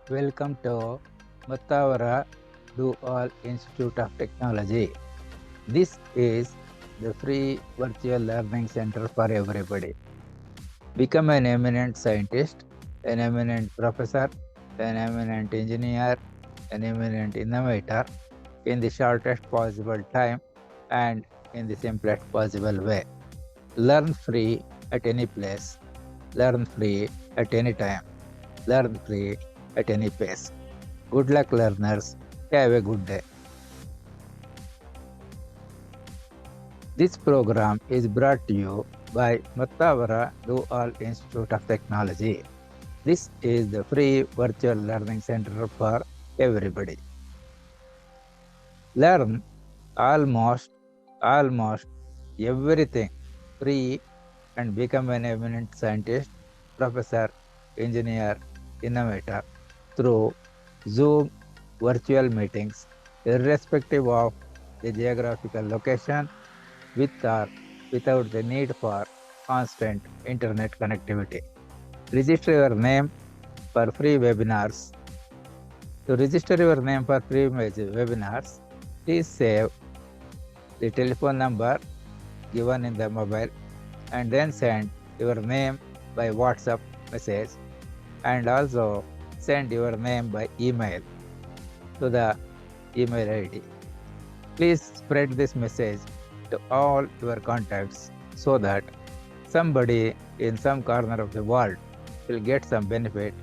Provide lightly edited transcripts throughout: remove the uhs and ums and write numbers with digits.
Welcome to Mattavara Do All Institute of Technology. This is the free virtual learning center for everybody. Become an eminent scientist, an eminent professor, an eminent engineer, an eminent innovator in the shortest possible time and in the simplest possible way. Learn free at any place, learn free at any time, learn free at any pace. Good luck, learners. Have a good day. This program is brought to you by Mattavara Do All Institute of Technology. This is the free virtual learning center for everybody. Learn almost everything free and become an eminent scientist, professor, engineer, innovator through Zoom virtual meetings, irrespective of the geographical location, with or without the need for constant internet connectivity. Register your name for free webinars. To register your name for free webinars, please save the telephone number given in the mobile and then send your name by WhatsApp message and also send your name by email to the email ID. Please spread this message to all your contacts so that somebody in some corner of the world will get some benefit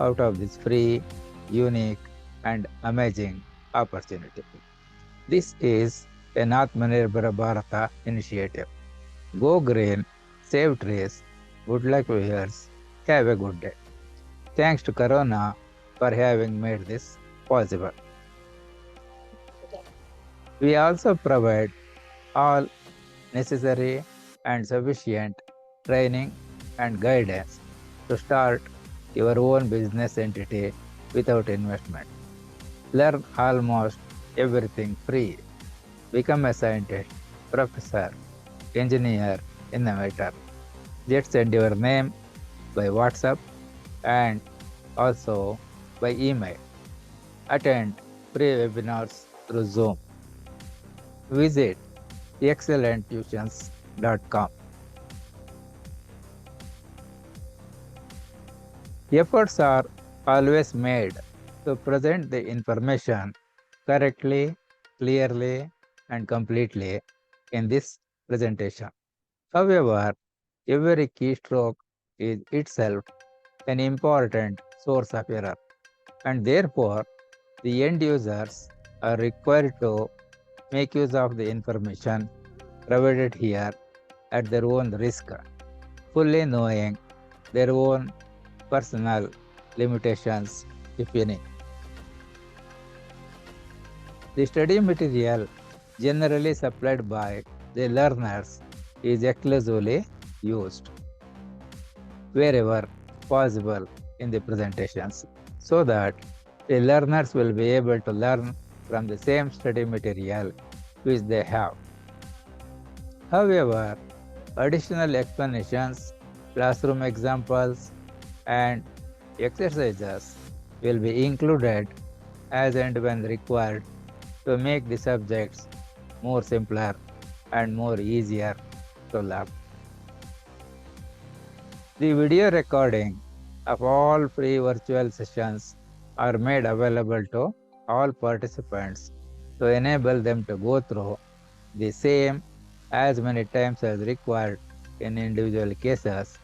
out of this free, unique, and amazing opportunity. This is an Atmanirbhar Bharata initiative. Go green, save trees. Good luck, viewers. Have a good day. Thanks to Corona for having made this possible. We also provide all necessary and sufficient training and guidance to start your own business entity without investment. Learn almost everything free. Become a scientist, professor, engineer, innovator. Just send your name by WhatsApp and also by email. Attend free webinars through Zoom. Visit excellenttuitions.com. Efforts are always made to present the information correctly, clearly, and completely in this presentation. However, every keystroke is itself an important source of error, and therefore the end users are required to make use of the information provided here at their own risk, fully knowing their own personal limitations, if any. The study material generally supplied by the learners is exclusively used wherever possible in the presentations so that the learners will be able to learn from the same study material which they have. However, additional explanations, classroom examples, and exercises will be included as and when required to make the subjects more simpler and more easier to learn. The video recording of all free virtual sessions are made available to all participants to enable them to go through the same as many times as required in individual cases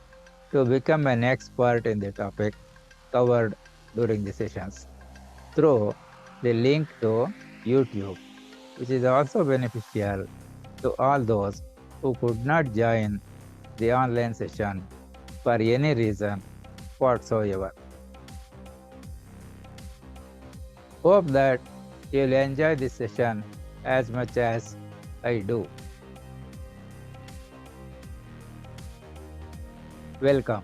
to become an expert in the topic covered during the sessions through the link to YouTube, which is also beneficial to all those who could not join the online session for any reason whatsoever. Hope that you'll enjoy this session as much as I do. Welcome.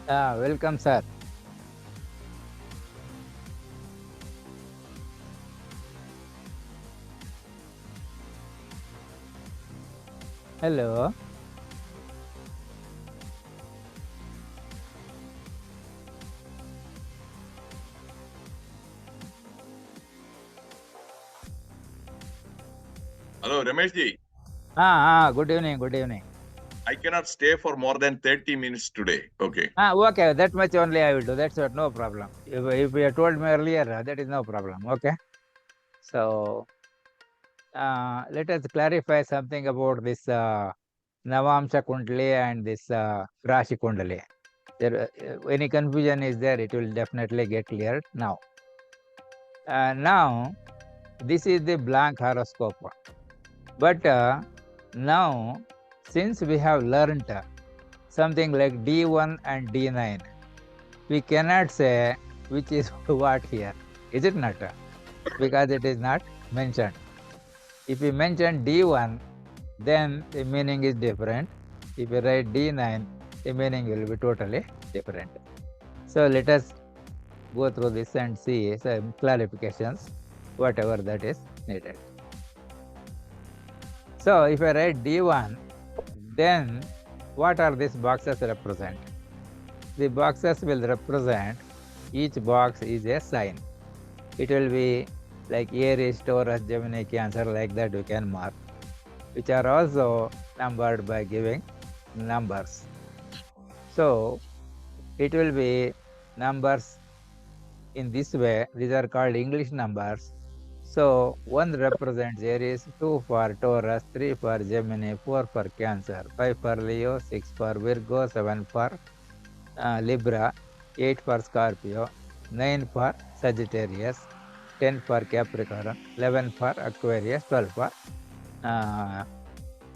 Welcome, sir. Hello. Hello, Ramesh ji. Good evening. Good evening. I cannot stay for more than 30 minutes today. Okay. Okay, that much only I will do. That's what, no problem. If you had told me earlier, that is no problem. Okay. So, let us clarify something about this Navamsha Kundali and this Rashi Kundali. There, any confusion is there, it will definitely get cleared now. Now, this is the blank horoscope. But now, since we have learned something like D1 and D9, we cannot say which is what here. Is it not? Because it is not mentioned. If we mention D1, then the meaning is different. If you write D9, the meaning will be totally different. So let us go through this and see some clarifications, whatever that is needed. So if I write D1, then what are these boxes represent? The boxes will represent, each box is a sign. It will be like Aries, Taurus, Gemini, Cancer, like that you can mark, which are also numbered by giving numbers. So it will be numbers in this way. These are called English numbers. So 1 represents Aries, 2 for Taurus, 3 for Gemini, 4 for Cancer, 5 for Leo, 6 for Virgo, 7 for Libra, 8 for Scorpio, 9 for Sagittarius, 10 for Capricorn, 11 for Aquarius, 12 for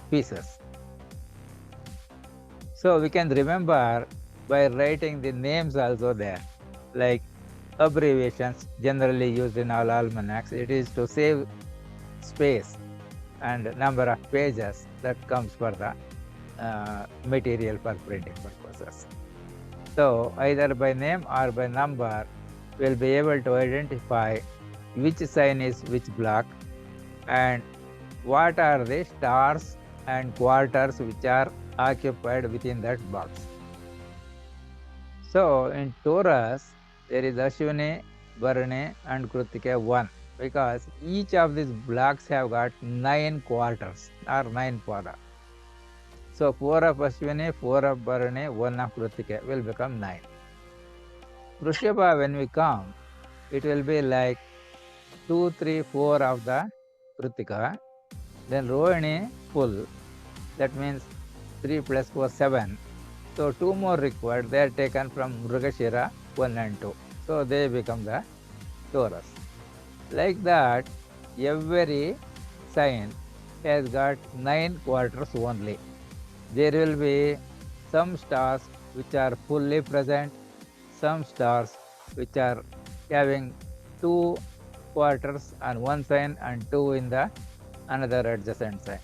Pisces. So we can remember by writing the names also there, like abbreviations generally used in all almanacs. It is to save space and number of pages that comes for the material for printing purposes. So either by name or by number, we'll be able to identify which sign is which block and what are the stars and quarters which are occupied within that box. So in Taurus, there is Ashwini, Bharani and Kritika 1, because each of these blocks have got 9 quarters or 9 pada. So 4 of Ashwini, 4 of Bharani, 1 of Kritika will become 9. Vrishaba, when we come, it will be like 2, 3, 4 of the Kritika. Then Rohini full, that means 3 plus 4, 7. So 2 more required, they are taken from Mrigashira 1 and 2. So they become the Taurus. Like that, every sign has got 9 quarters only. There will be some stars which are fully present, some stars which are having 2 quarters on one sign and 2 in the another adjacent sign.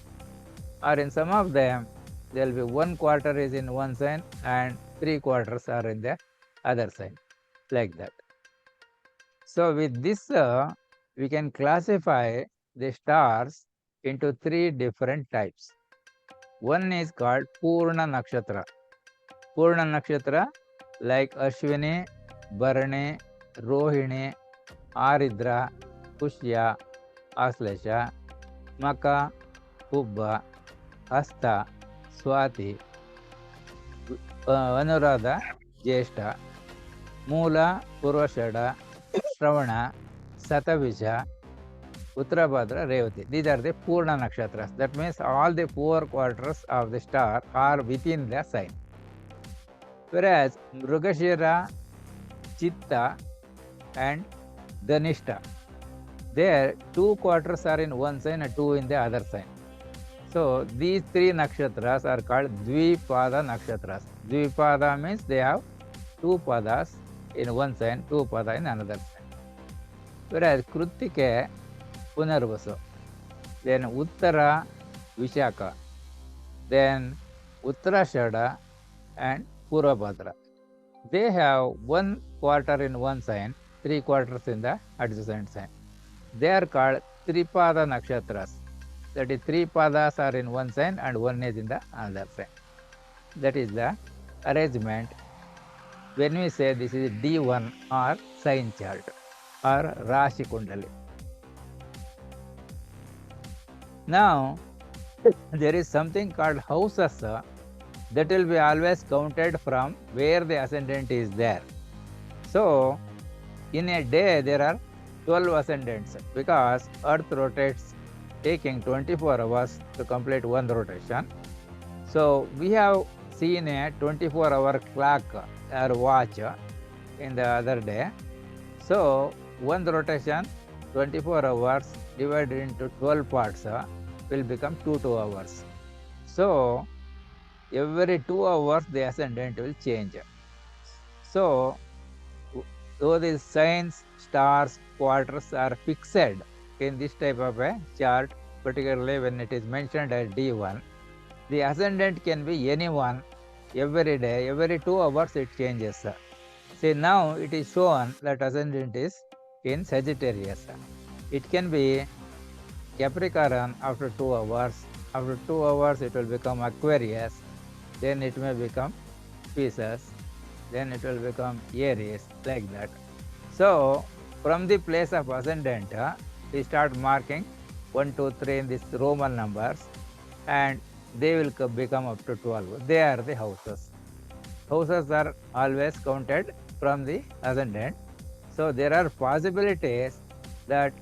Or in some of them, there will be 1 quarter is in one sign and 3 quarters are in the other sign, like that. So with this, we can classify the stars into 3 different types. One is called Purna Nakshatra. Purna Nakshatra like Ashwini, Bharani, Rohini, Aridra, Pushya, Aslesha, Maka, Pubba, Hasta, Swati, Anuradha, Jeshta, Mula, Purvashada, Shravana, Satabija, Uttarabhadra, Revati. These are the Purna Nakshatras. That means all the 4 quarters of the star are within the sign. Whereas Mrugashira, Chitta and Dhanishta, there 2 quarters are in one sign and 2 in the other sign. So these 3 nakshatras are called Dvipada nakshatras. Dvipada means they have 2 padas in one sign, 2 pada in another sign. Whereas Krutike, Punarvasu, then Uttara, Vishaka, then Uttarashada and Purvabhadra. they have 1/4 in one sign, 3/4 in the adjacent sign. They are called Tripada Nakshatras. That is, 3 padas are in one sign and one is in the another sign. That is the arrangement when we say this is D1 or sign chart or Rashi Kundali. Now, there is something called houses that will be always counted from where the ascendant is there. So, in a day, there are 12 ascendants because Earth rotates taking 24 hours to complete one rotation. So, we have seen a 24-hour clock or watch in the other day. So, one rotation, 24 hours divided into 12 parts will become 2 hours. So, every 2 hours the ascendant will change. So, though these signs, stars, quarters are fixed in this type of a chart, particularly when it is mentioned as D1, the ascendant can be anyone every day, every 2 hours it changes. See, now it is shown that ascendant is in Sagittarius. It can be Capricorn after 2 hours. After 2 hours, it will become Aquarius. Then it may become Pisces. Then it will become Aries, like that. So, from the place of ascendant, we start marking 1, 2, 3 in these Roman numbers, and they will become up to 12. They are the houses. Houses are always counted from the ascendant. So, there are possibilities that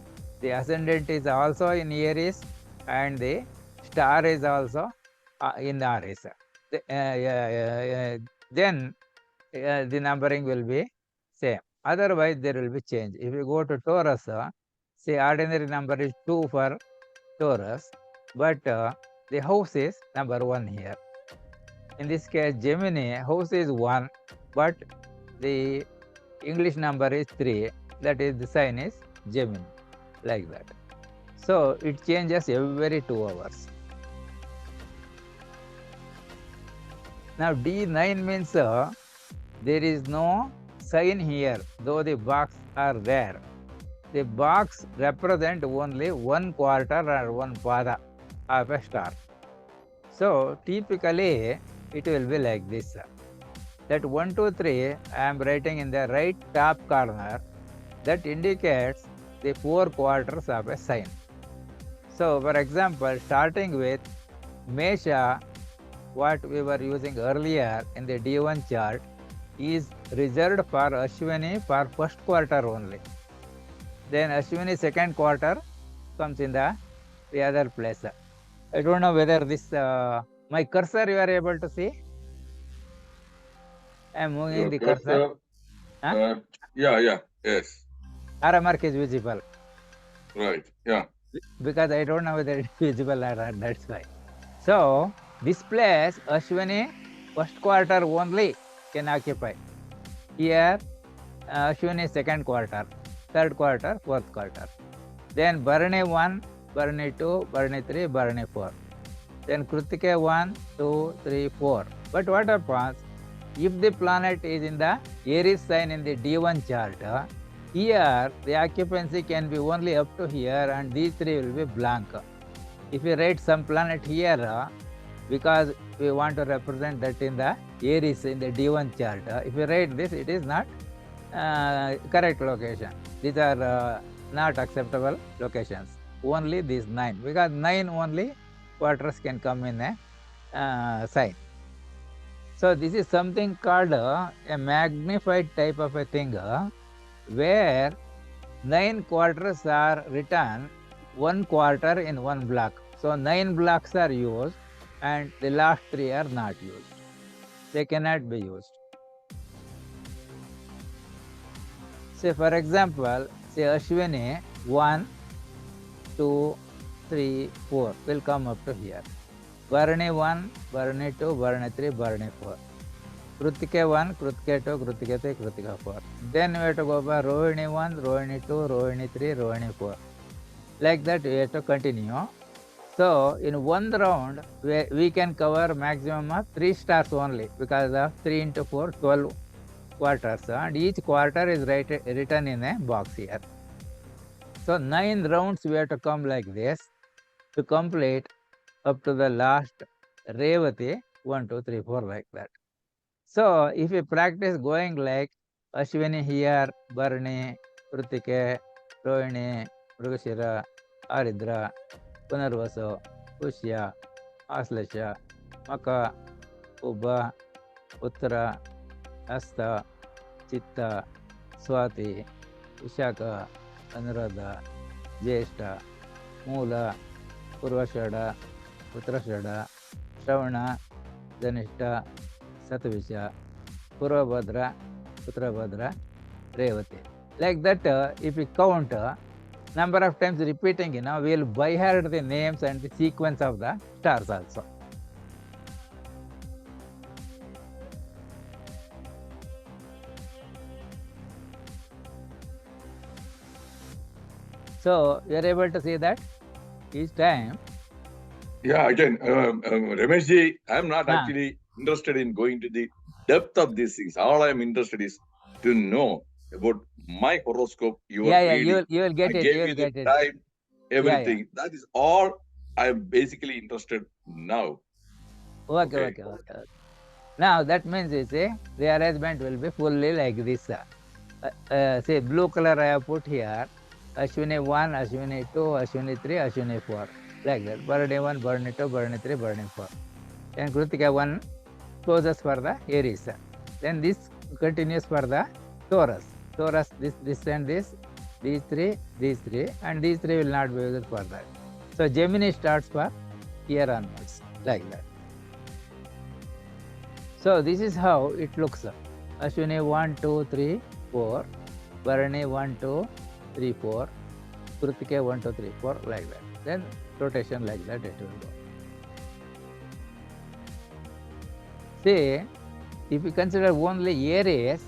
the ascendant is also in Aries and the star is also in Aries. Then the numbering will be same. Otherwise, there will be change. If you go to Taurus, say ordinary number is 2 for Taurus, but the house is number 1 here. In this case, Gemini, house is 1, but the English number is 3. That is, the sign is Gemini, like that. So, it changes every 2 hours. Now, D9 means there is no sign here, though the box are there. The box represent only 1/4 or 1 pada of a star. So, typically, it will be like this. That 1, 2, 3, I am writing in the right top corner. That indicates the 4 quarters of a sign. So, for example, starting with Mesha, what we were using earlier in the D1 chart, is reserved for Ashwini for first quarter only. Then Ashwini second quarter comes in the other place. I don't know whether this, my cursor you are able to see? I am moving Your the cursor. cursor, yes. Arrow mark is visible. Right, yeah. Because I don't know whether it is visible or not, that's why. So, this place, Ashwini, first quarter only can occupy. Here, Ashwini second quarter, third quarter, fourth quarter. Then Bharani 1, Bharani 2, Bharani 3, Bharani 4. Then Kritike 1, 2, 3, 4. But what happens, if the planet is in the Aries sign in the D1 chart, here the occupancy can be only up to here and these 3 will be blank. If we write some planet here, because we want to represent that in the Aries in the D1 chart, if we write this, it is not correct location. These are not acceptable locations. Only these 9, because 9 only quarters can come in a sign. So, this is something called a magnified type of a thing, where 9 quarters are written 1 quarter in 1 block. So, 9 blocks are used and the last 3 are not used. They cannot be used. Say, for example, say Ashwini 1, 2, 3, 4 will come up to here. Bharani 1, Bharani 2, Bharani 3, Bharani 4. Kritike 1, Kritike 2, Kritike 3, Kritike 4. Then we have to go by Rohini 1, Rohini 2, Rohini 3, Rohini 4. Like that we have to continue. So, in one round, we can cover maximum of 3 stars only, because of 3 into 4, 12 quarters, and each quarter is written in a box here. So 9 rounds we have to come like this to complete up to the last Revati 1, 2, 3, 4 like that. So if you practice going like Ashwini here, Bharani, Krutike, Rohini, Mrugashira, Aridra, Punarvaso, Pushya, Aslesha, Maka, Ubha, Uttara, Hasta, Chitta, Swati, Vishaka, Anuradha, Jeshta, Mula, Purvashada, Uttarashada, Shravana, Dhanishta, Satvisha, Purvabhadra, Uttarabhadra, Revati. Like that, if we count number of times repeating, we will by heart the names and the sequence of the stars also. So you are able to see that each time. Yeah, again, Rameshji, I am not actually interested in going to the depth of these things. All I am interested is to know about my horoscope, your reading. You will get I it. gave You you will the get it. time, everything. That is all I am basically interested now. Okay. Now that means you see the arrangement will be fully like this. Say blue color I have put here. Ashwini 1, Ashwini 2, Ashwini 3, Ashwini 4. Like that. Bharani 1, Bharani 2, Bharani 3, Bharani 4. Then Kritika 1 closes for the Aries. Then this continues for the Taurus. Taurus, this and this, these three, and these three will not be used for that. So Gemini starts for here onwards, like that. So this is how it looks. Ashwini 1, 2, 3, 4. Bharani 1, 2, 3, 4. Kritika 1, 2, 3, 4, like that. Then rotation like that it will go. See, if you consider only Aries,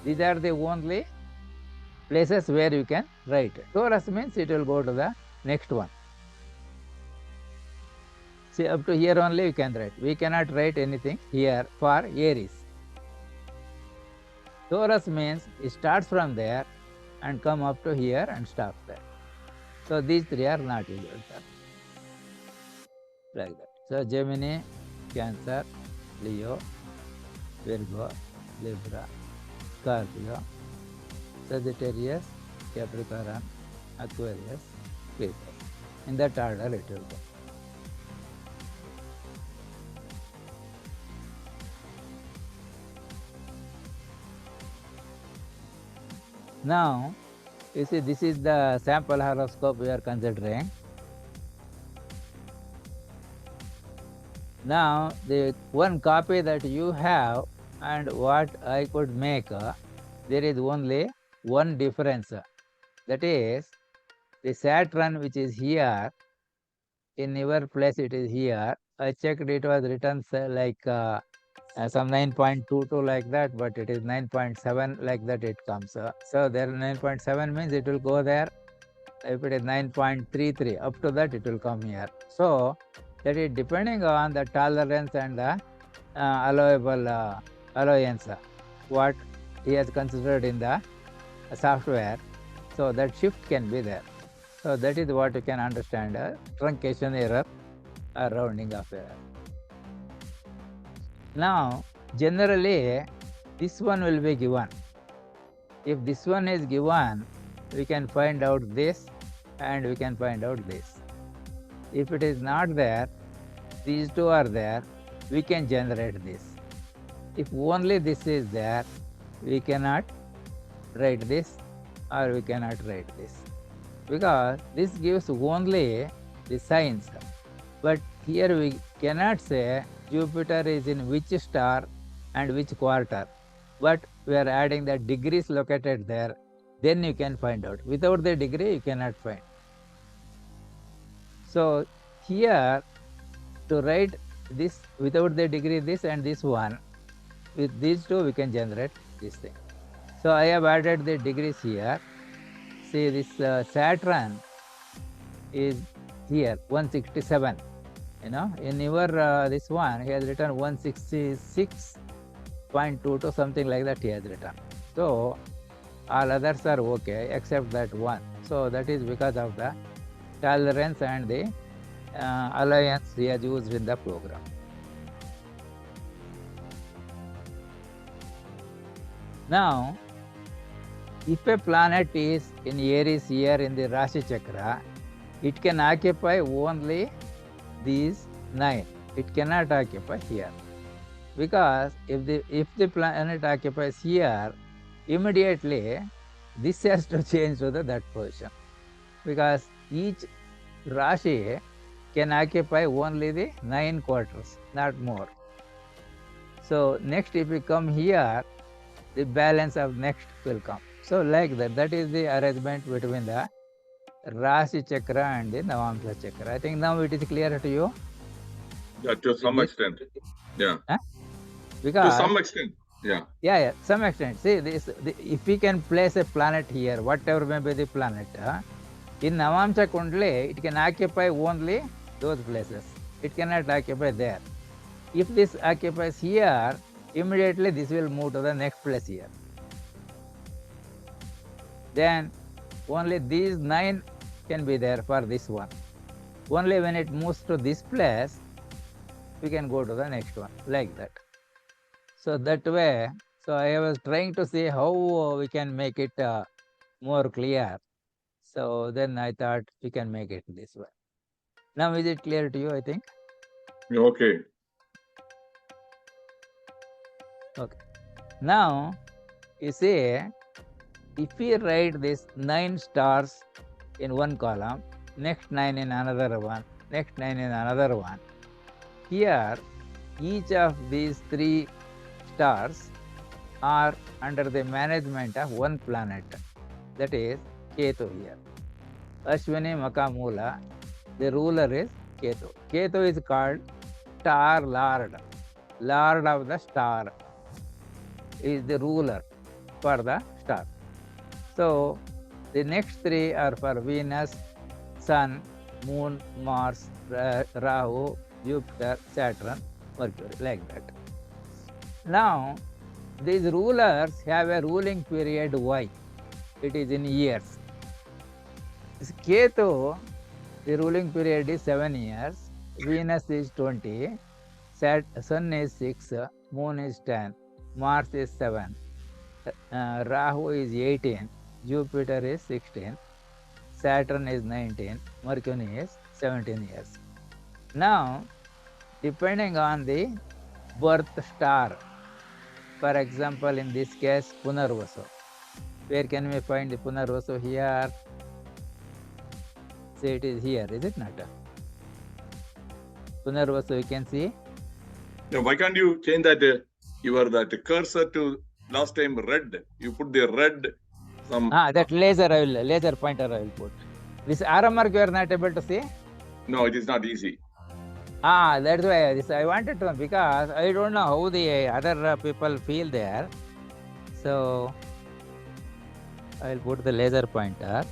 these are the only places where you can write. Taurus means it will go to the next one. See, up to here only you can write. We cannot write anything here for Aries. Taurus means it starts from there and come up to here and stop there. So these three are not used. Like that. So Gemini, Cancer, Leo, Virgo, Libra, Scorpio, Sagittarius, Capricorn, Aquarius, Pisces. In that order it will go. Now, you see, this is the sample horoscope we are considering. Now, the one copy that you have and what I could make, there is only one difference. That is, the Saturn which is here, in your place it is here. I checked, it was written like some 9.22 like that, but it is 9.7 like that it comes. So there 9.7 means it will go there. If it is 9.33, up to that it will come here. So that is depending on the tolerance and the allowable allowance, what he has considered in the software. So that shift can be there. So that is what you can understand, truncation error or rounding off error. Now, generally, this one will be given. If this one is given, we can find out this and we can find out this. If it is not there, these two are there, we can generate this. If only this is there, we cannot write this or we cannot write this, because this gives only the signs. But here we cannot say Jupiter is in which star and which quarter, but we are adding the degrees located there, then you can find out. Without the degree, you cannot find. So here, to write this without the degree, this and this one, with these two we can generate this thing. So I have added the degrees here. See, this Saturn is here 167. In your this one he has written 166 0.2 to something like that he has written. So all others are okay except that one. So that is because of the tolerance and the alliance he has used in the program. Now, if a planet is in Aries here in the Rashi Chakra, it can occupy only these 9. It cannot occupy here. Because if the planet occupies here, immediately this has to change to that position. Because each Rashi can occupy only the 9 quarters, not more. So next if we come here, the balance of next will come. So like that, that is the arrangement between the Rashi Chakra and the Navamsa Chakra. I think now it is clear to you? Yeah, to some extent. Yeah. Huh? To some extent. Yeah. Yeah, some extent. See, if we can place a planet here, whatever may be the planet, in Navamsa Kundli, it can occupy only those places. It cannot occupy there. If this occupies here, immediately this will move to the next place here. Then only these 9 can be there for this one. Only when it moves to this place, we can go to the next one, like that. So that way, so I was trying to see how we can make it more clear. So then I thought we can make it this way. Now is it clear to you, I think? Okay. Okay. Now, you see, if we write this 9 stars in one column, next 9 in another one, next 9 in another one, here each of these 3 stars are under the management of one planet, that is Ketu here. Ashwini Makamula, the ruler is Ketu. Ketu is called Star Lord, Lord of the star, is the ruler for the star. So the next 3 are for Venus, Sun, Moon, Mars, Rahu, Jupiter, Saturn, Mercury, like that. Now, these rulers have a ruling period Y. It is in years. Ketu, the ruling period is 7 years. Venus is 20. Sun is 6. Moon is 10. Mars is 7. Rahu is 18. Jupiter is 16. Saturn is 19. Mercury is 17 years. Now, depending on the birth star, for example, in this case, Punarvasu. Where can we find the Punarvasu here? See, it is here, is it not? Punarvasu, you can see. Now, why can't you change that that cursor to last time red? You put the red. That laser pointer I will put. This arrow mark you are not able to see? No, it is not easy. That's why I wanted to, because I don't know how the other people feel there. So I will put the laser pointer.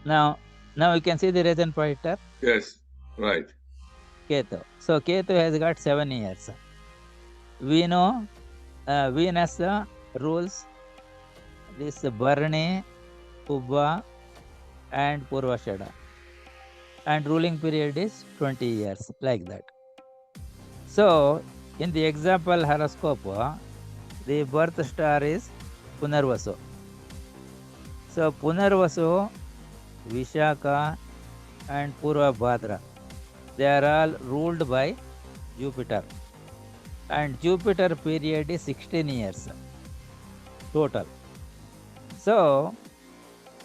Now you can see the laser pointer. Yes, right. Ketu. So Ketu has got 7 years. We know Venus rules this Bharani, Ubba and Purvashada, and ruling period is 20 years, like that. So in the example horoscope, the birth star is Punarvasu. So Punarvasu, Vishaka and Purva Bhadra, they are all ruled by Jupiter, and Jupiter period is 16 years total. So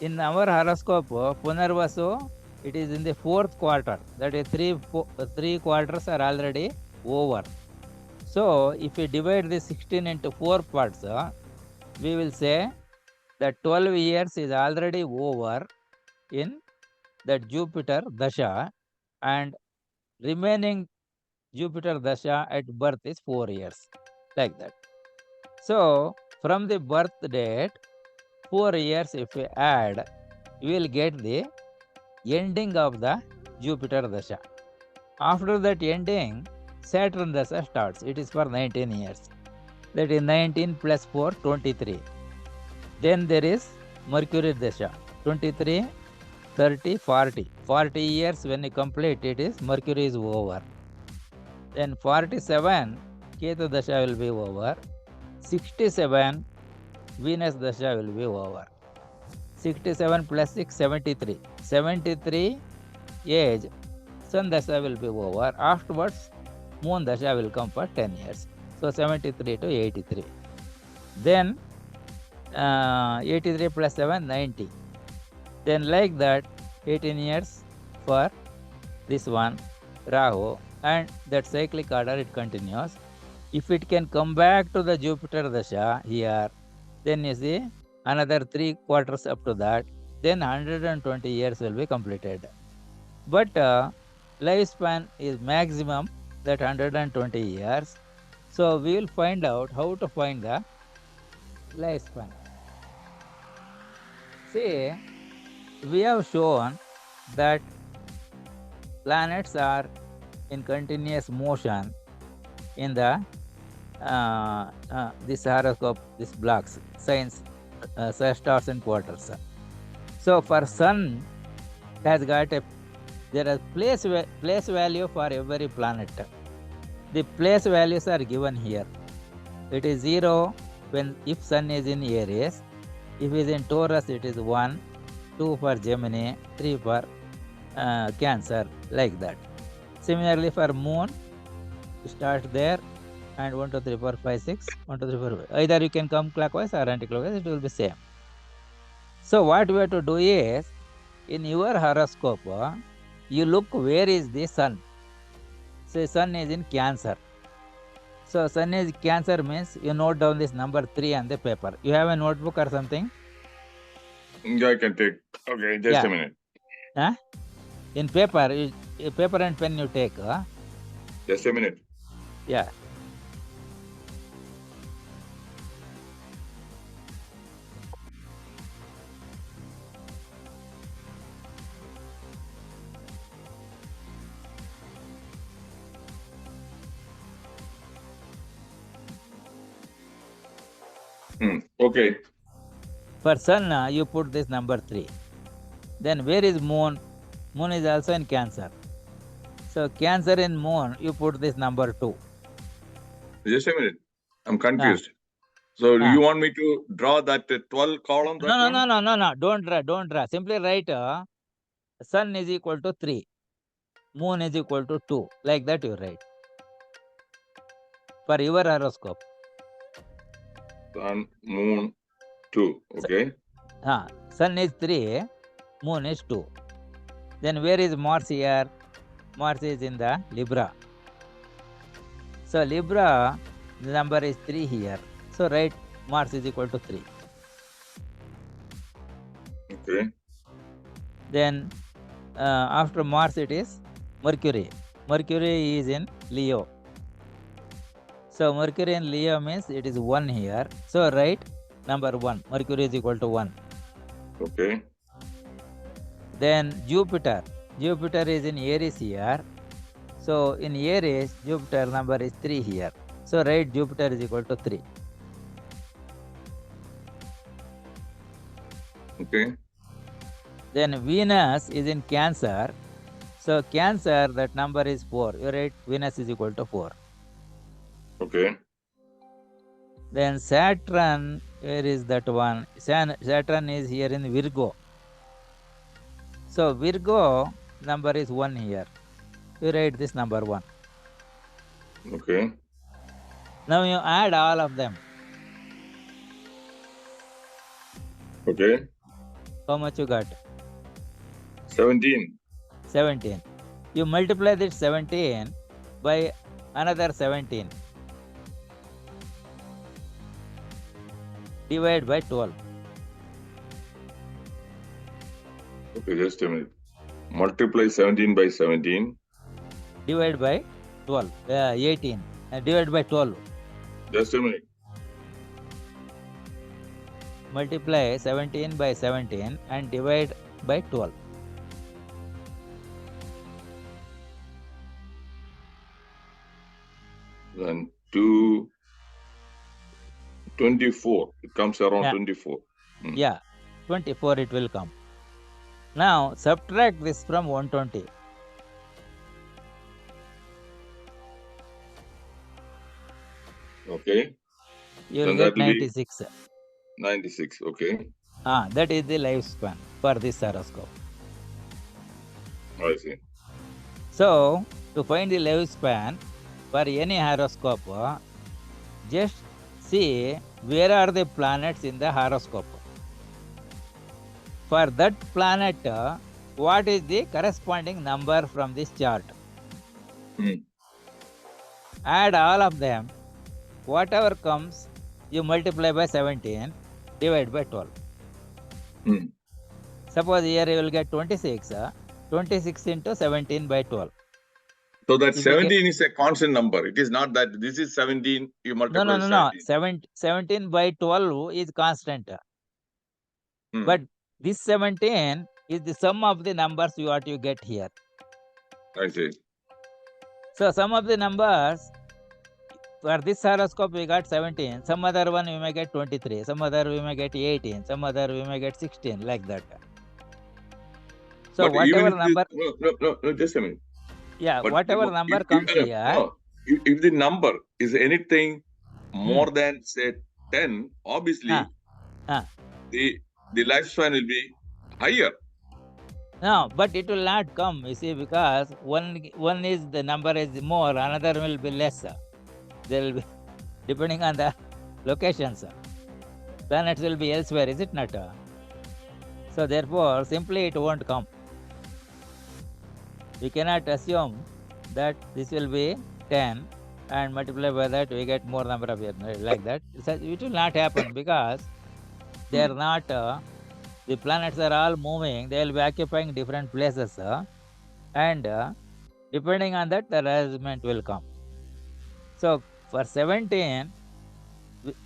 in our horoscope, Punarvasu, it is in the 4th quarter, that is 3 quarters are already over. So if we divide the 16 into 4 parts, we will say that 12 years is already over in that Jupiter Dasha, and remaining Jupiter Dasha at birth is 4 years, like that. So from the birth date, 4 years if we add, we will get the ending of the Jupiter Dasha. After that ending, Saturn Dasha starts. It is for 19 years. That is 19 plus 4, 23. Then there is Mercury Dasha, 23, 30, 40. 40 years when you complete, it is Mercury is over. Then 47, Ketu Dasha will be over. 67, Venus Dasha will be over. 67 plus 6, 73. 73 age, Sun Dasha will be over. Afterwards, Moon Dasha will come for 10 years. So 73 to 83. Then 83 plus 7, 90. Then like that, 18 years for this one, Rahu, and that cyclic order it continues. If it can come back to the Jupiter Dasha here, then you see another 3 quarters up to that, then 120 years will be completed. But lifespan is maximum that 120 years. So we will find out how to find the lifespan. See, we have shown that planets are in continuous motion in the this horoscope, this blocks, signs, stars and quarters. So for Sun, it has got a there is place value for every planet. The place values are given here. It is 0 when if Sun is in Aries. If it is in Taurus, it is 1, 2 for Gemini, 3 for Cancer, like that. Similarly for Moon, start there and 1, 2, 3, 4, 5, 6, 1, 2, 3, 4, 5. Either you can come clockwise or anti-clockwise, it will be same. So what we have to do is, in your horoscope, you look where is the Sun. Say Sun is in Cancer. So Sun is Cancer means you note down this number 3 on the paper. You have a notebook or something? Yeah, I can take. Okay, just a minute. Huh? In paper, paper and pen you take. Just a minute. Yeah. Okay. For Sun, you put this number 3. Then where is Moon? Moon is also in Cancer. So Cancer in Moon, you put this number 2. Just a minute. I'm confused. So you want me to draw that 12 column? No. Don't draw. Simply write Sun is equal to 3. Moon is equal to 2. Like that you write. For your horoscope. Sun, Moon, 2. Okay. Sun is 3. Moon is 2. Then where is Mars here? Mars is in the Libra. So Libra, the number is 3 here. So write Mars is equal to 3. Okay. Then after Mars it is Mercury. Mercury is in Leo. So Mercury in Leo means it is 1 here. So write number 1. Mercury is equal to 1. Okay. Then Jupiter. Jupiter is in Aries here. So in Aries, Jupiter number is 3 here. So write Jupiter is equal to 3. Okay. Then Venus is in Cancer. So Cancer, that number is 4. You write Venus is equal to 4. Okay. Then Saturn, where is that one? Saturn is here in Virgo. So Virgo number is 1 here. You write this number 1. Okay. Now you add all of them. Okay. How much you got? 17. 17. You multiply this 17 by another 17. Divide by 12. Okay, just a minute. Multiply 17 by 17. Divide by 12. 18. Divide by 12. Just a minute. Multiply 17 by 17 and divide by 12. Then 24. It comes around 24. Yeah, 24 it will come. Now subtract this from 120. Okay. You will Then get that will be 96. 96. Okay. That is the lifespan for this horoscope. I see. So to find the lifespan for any horoscope, just see where are the planets in the horoscope. For that planet, what is the corresponding number from this chart? Add all of them. Whatever comes, you multiply by 17, divide by 12. Suppose here you will get 26. 26 into 17 by 12. So that If you 17 is a constant number. It is not that this is 17, you multiply No. 17. 17 by 12 is constant. But this 17 is the sum of the numbers what you get here. I see. So sum of the numbers, for this horoscope we got 17. Some other one we may get 23. Some other we may get 18. Some other we may get 16, like that. So But even whatever if number... No, just a minute. Yeah, But whatever number comes here... No, if the number is anything more than, say, 10, obviously, the lifespan will be higher. No, but it will not come, you see, because one is the number is more, another will be less. There will be, depending on the locations. Planets will be elsewhere, is it not? So therefore, simply it won't come. We cannot assume that this will be 10 and multiply by that we get more number of years, like that. It will not happen because they are not... the planets are all moving, they will be occupying different places, and depending on that, the arrangement will come. So for 17,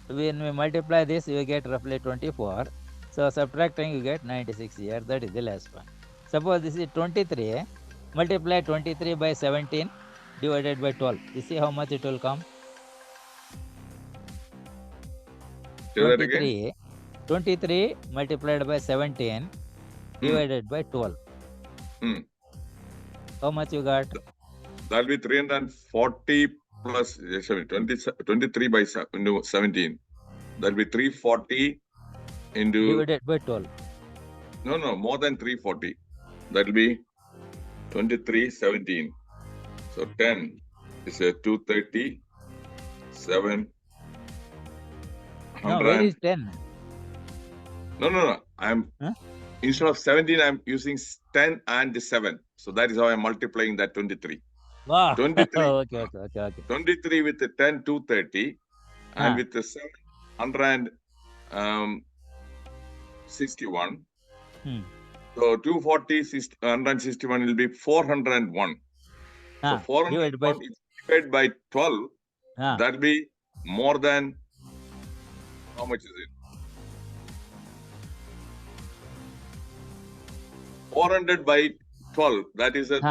when we multiply this, we get roughly 24. So subtracting, you get 96 years. That is the last one. Suppose this is 23. Multiply 23 by 17 divided by 12. You see how much it will come? Say that again. 23 multiplied by 17 divided by 12. How much you got? That will be 340 plus 23 by 17. That will be 340 into... Divided by 12. No, more than 340. That will be 23, 17. So 10 is a 230, 7, 100. No, where is 10? No. Instead of 17, I'm using 10 and 7. So that is how I'm multiplying that 23. Wow. 23. Okay. 23 with the 10, 230, and with the 7, 161. So 240, 161 will be 401. So 401 is divided by 12. That will be more than... How much is it? 400 by 12. That is a...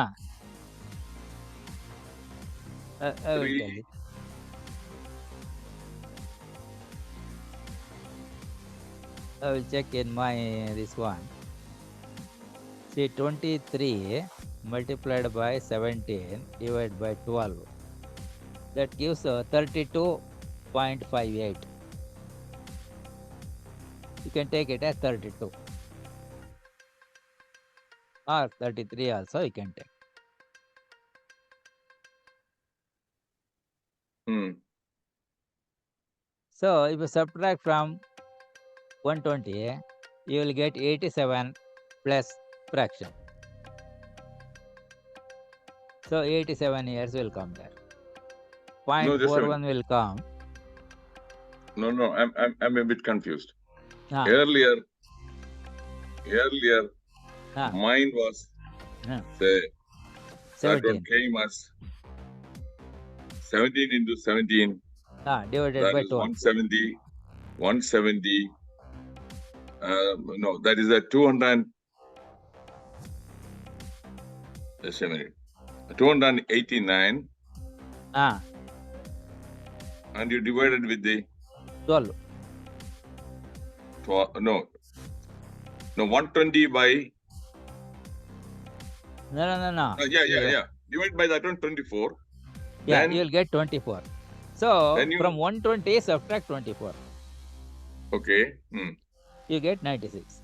I will tell you. I will check in my this one. See, 23 multiplied by 17 divided by 12. That gives 32.58. You can take it as 32. Or 33 also you can take. So if you subtract from 120, you will get 87 plus fraction. So 87 years will come there. 0.41 will come. No, I'm a bit confused. Earlier, mine was, say, 17. That one came as 17 into 17. Divided by 12. 170. 170. No, that is a 200. Just a minute. 289. And you divided with the 12. no 120 by No. yeah. Divide by that one 24. Yeah, Then you will get 24. So you from 120 subtract 24. okay. You get 96.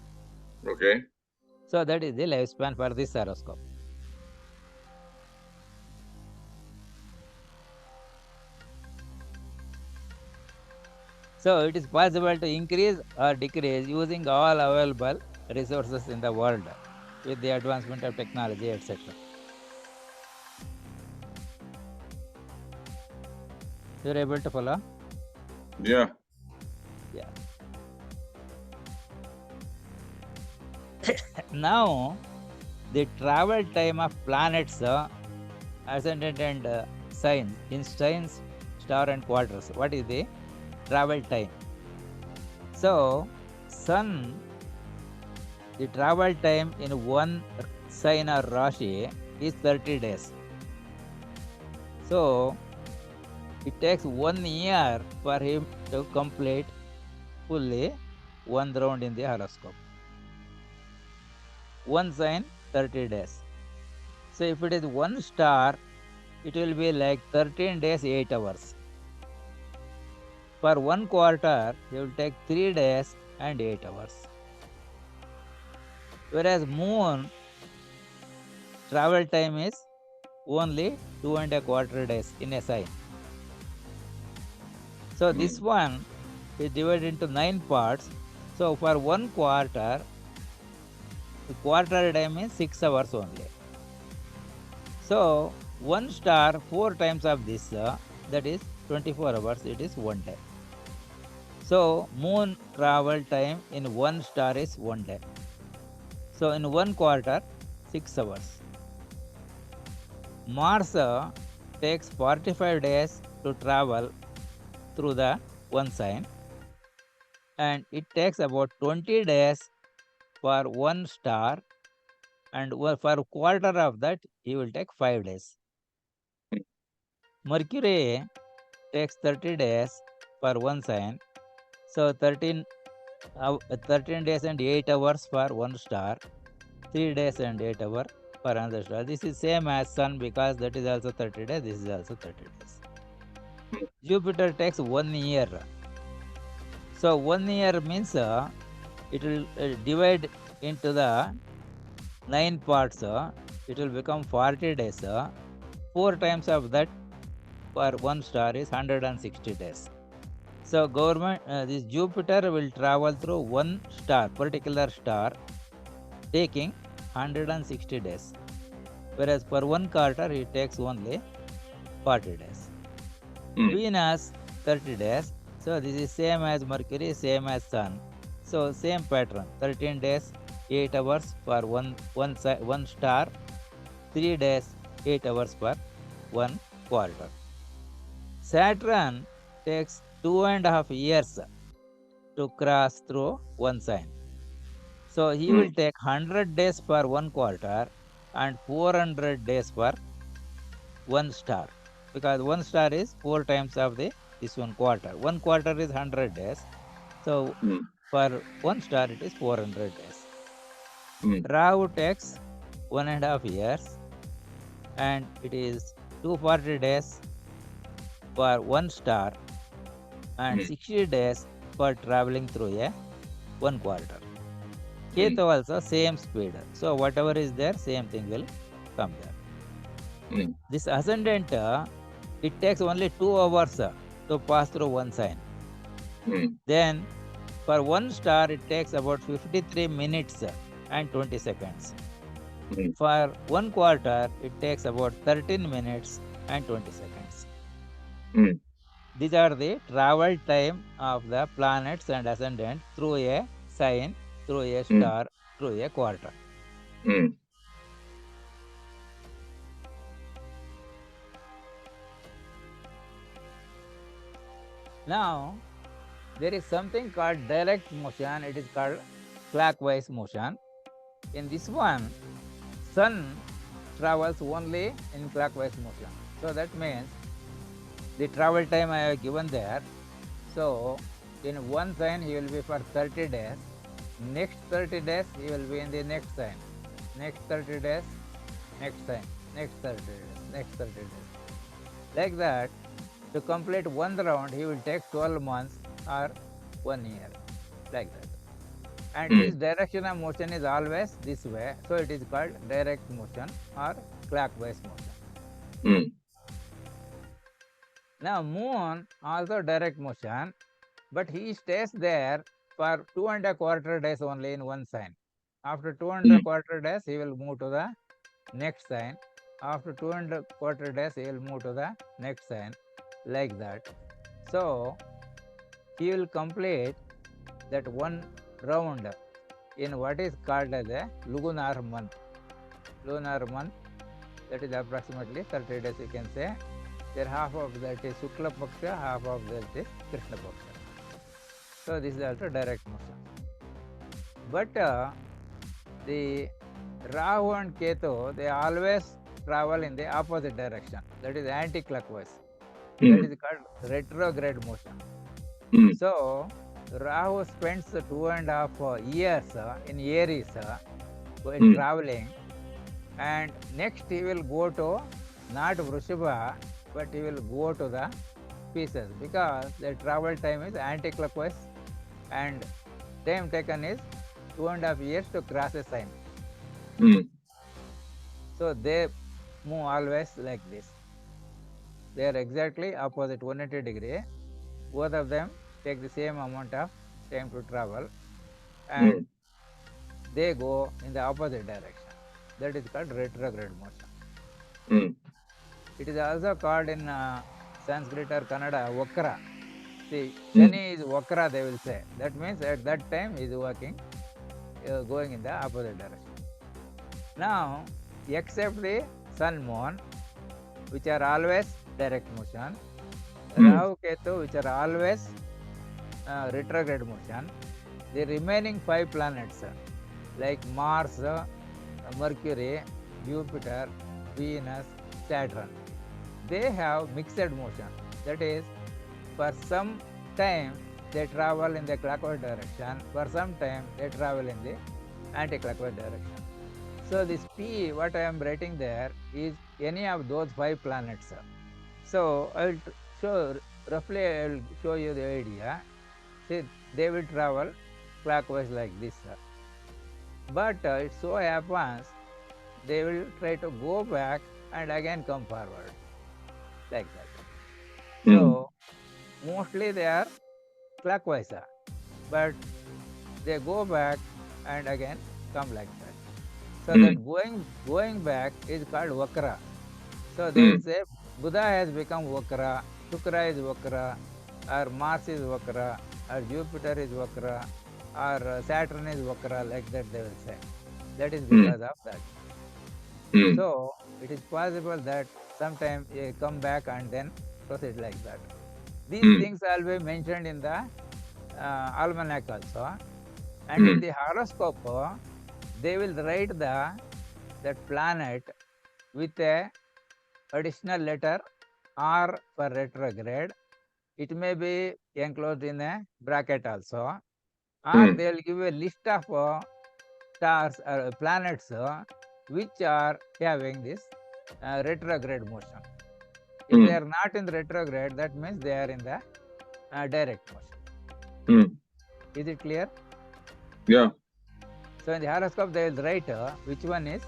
Okay. So that is the lifespan for this horoscope. So it is possible to increase or decrease using all available resources in the world with the advancement of technology, etc. You are able to follow? Yeah. Yeah. Now, the travel time of planets, ascendant and signs in signs, star and quarters. What is the travel time? So, Sun, the travel time in one sign or Rashi is 30 days. So, it takes 1 year for him to complete fully one round in the horoscope. One sign, 30 days. So, if it is one star, it will be like 13 days, 8 hours. For one quarter, he will take 3 days and 8 hours. Whereas moon travel time is only 2.25 days in a sign. So this one is divided into 9 parts. So for one quarter, the quarter time is 6 hours only. So one star 4 times of this, that is 24 hours, it is 1 day. So moon travel time in one star is 1 day. So in one quarter, 6 hours. Mars takes 45 days to travel through the one sign, and it takes about 20 days for one star, and for a quarter of that, he will take 5 days. Mercury takes 30 days for one sign, so 13 days and 8 hours for one star, 3 days and 8 hours for another star. This is same as Sun because that is also 30 days, this is also 30 days. Jupiter takes 1 year. So 1 year means it will divide into the 9 parts. It will become 40 days. 4 times of that for one star is 160 days. So this Jupiter will travel through one star, particular star, taking 160 days. Whereas for one quarter, it takes only 40 days. Venus, 30 days. So this is same as Mercury, same as Sun. So same pattern, 13 days, 8 hours for one star, 3 days, 8 hours for one quarter. Saturn takes 2.5 years to cross through one sign. So he will take 100 days for one quarter and 400 days for one star, because one star is 4 times of this one quarter. One quarter is 100 days. So for one star it is 400 days. Rahu takes 1.5 years and it is 240 days for one star and 60 days for traveling through a one quarter. Ketu also same speed. So whatever is there, same thing will come there. This ascendant, it takes only 2 hours to pass through one sign. Then for one star, it takes about 53 minutes and 20 seconds. For one quarter, it takes about 13 minutes and 20 seconds. These are the travel time of the planets and ascendant through a sign, through a star, through a quarter. Now, there is something called direct motion. It is called clockwise motion. In this one, Sun travels only in clockwise motion. So that means the travel time I have given there. So in one sign he will be for 30 days. Next 30 days he will be in the next sign. Next 30 days, next sign. Next 30 days, next 30 days. Like that, to complete one round, he will take 12 months or 1 year. Like that. And his direction of motion is always this way. So it is called direct motion or clockwise motion. Now moon also direct motion, but he stays there for 2.25 days only in one sign. After 2.25 days, he will move to the next sign. After 2.25 days, he will move to the next sign, like that. So he will complete that one round in what is called as a lunar month. Lunar month, that is approximately 30 days, you can say. There half of that is Shukla Paksha, half of that is Krishna Paksha. So this is also direct motion. But the Rahu and Ketu, they always travel in the opposite direction. That is anti-clockwise. That is called retrograde motion. So Rahu spends 2.5 years in Aries while traveling, and next he will go to not Vrushabha, but he will go to the Pisces, because the travel time is anti-clockwise and time taken is 2.5 years to cross a sign. So they move always like this. They are exactly opposite 180 degree. Both of them take the same amount of time to travel, and they go in the opposite direction. That is called retrograde motion. It is also called in Sanskrit or Kannada Vakra. See, Shani is Vakra, they will say. That means at that time he is working, going in the opposite direction. Now, except the Sun Moon, which are always direct motion, Rahu Ketu, which are always retrograde motion, the remaining 5 planets like Mars, Mercury, Jupiter, Venus, Saturn, they have mixed motion. That is, for some time they travel in the clockwise direction, for some time they travel in the anti-clockwise direction. So this P, what I am writing there, is any of those 5 planets. So I will show, roughly I will show you the idea. See, they will travel clockwise like this. But it so happens they will try to go back and again come forward, like that. So mostly they are clockwise, but they go back and again come like that. So that going back is called Vakra. So they will say Buddha has become Vakra, Shukra is Vakra, or Mars is Vakra, or Jupiter is Vakra, or Saturn is Vakra, like that they will say. That is because of that. So it is possible that sometime you come back and then proceed like that. These things will be mentioned in the almanac also, and in the horoscope they will write that planet with a additional letter R for retrograde. It may be enclosed in a bracket also, or they will give a list of stars or planets which are having this retrograde motion. If they are not in the retrograde, that means they are in the direct motion. Is it clear? Yeah. So in the horoscope they will write which one is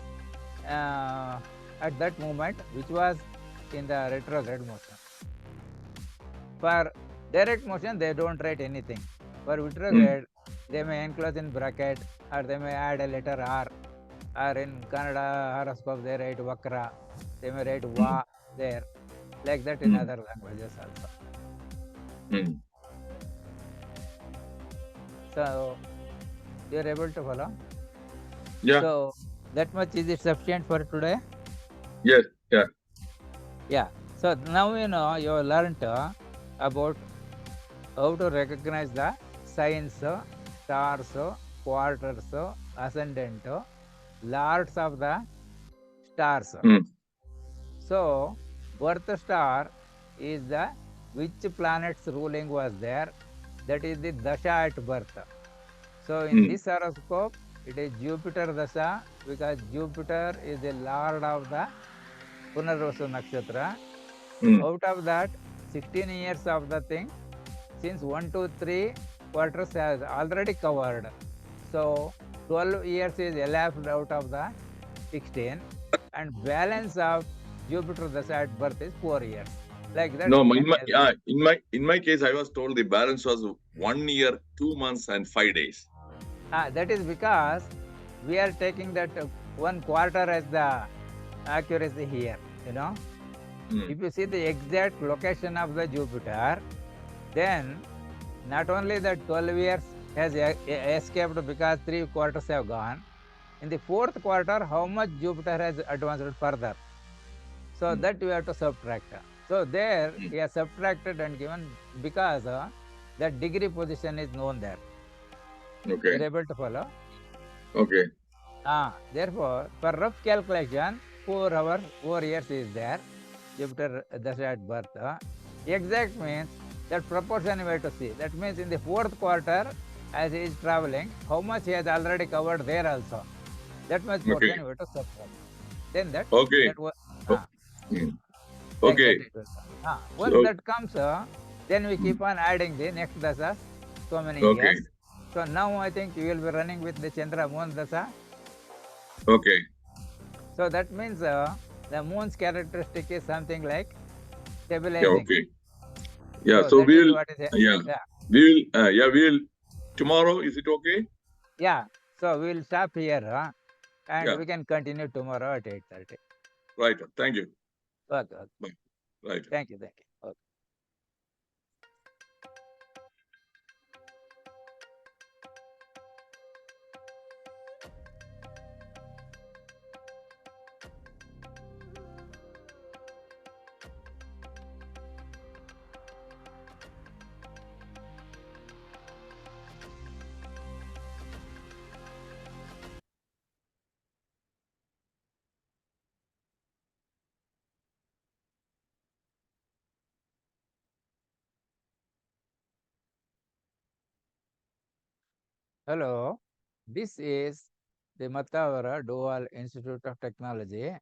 at that moment which was in the retrograde motion. For direct motion they don't write anything. For retrograde they may enclose in bracket, or they may add a letter R, or in Kannada horoscope they write Vakra, they may write Va there, like that in other languages also. So you are able to follow? Yeah. So that much is it sufficient for today? Yes. Yeah. Yeah. So now you know, you have learnt about how to recognize the signs, stars, quarters, ascendant, lords of the stars. So birth star is the which planet's ruling was there. That is the dasha at birth. So in Mm, this horoscope, it is Jupiter dasha because Jupiter is the lord of the Punarvasu nakshatra. mm. Out of that, 16 years of the thing, since 1 to 3 quarters has already covered. So 12 years is elapsed out of the 16, and balance of Jupiter dasha at birth is 4 years. Like that No, we in can my calculate. in my case, I was told the balance was 1 year, 2 months, and 5 days. That is because we are taking that one quarter as the accuracy here. You know, Mm, if you see the exact location of the Jupiter, then not only that 12 years has escaped because 3 quarters have gone. In the fourth quarter, how much Jupiter has advanced further? So mm, that we have to subtract. So there mm. he has subtracted and given because that degree position is known there. Okay, You're able to follow? okay, Therefore, for rough calculation, 4 hours, 4 years is there. Jupiter Dasha at birth. Exact means that proportion we have to see. That means in the fourth quarter, as he is traveling, how much he has already covered there also. That much okay, portion we have to subtract. Then okay, that was O- mm, like that okay. it will come. Once So, that comes, then we mm, keep on adding the next dasas, so many okay, years. So now I think you will be running with the Chandra Moon dasa. okay, So that means the moon's characteristic is something like yeah, stabilizing. okay, yeah. So So that is we'll, what is it. yeah, Yeah. we'll tomorrow. Is it okay? Yeah. So we will stop here and Yeah, we can continue tomorrow at 8:30. right. Thank you. Okay. Okay. Bye. Right. Thank you. Thank you. Okay. Hello. This is the Matavara Dual Institute of Technology,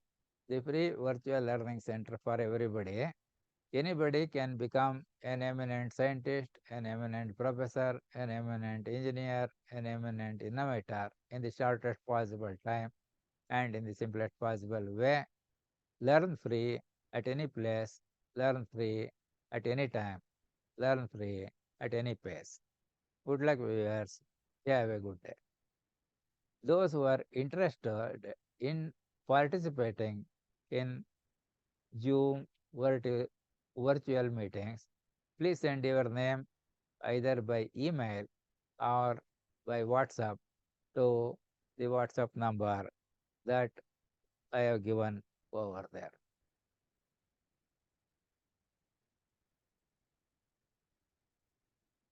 the free virtual learning center for everybody. Anybody can become an eminent scientist, an eminent professor, an eminent engineer, an eminent innovator in the shortest possible time and in the simplest possible way. Learn free at any place, learn free at any time, learn free at any pace. Good luck, viewers. Have a good day. Those who are interested in participating in Zoom virtual meetings, please send your name either by email or by WhatsApp to the WhatsApp number that I have given over there.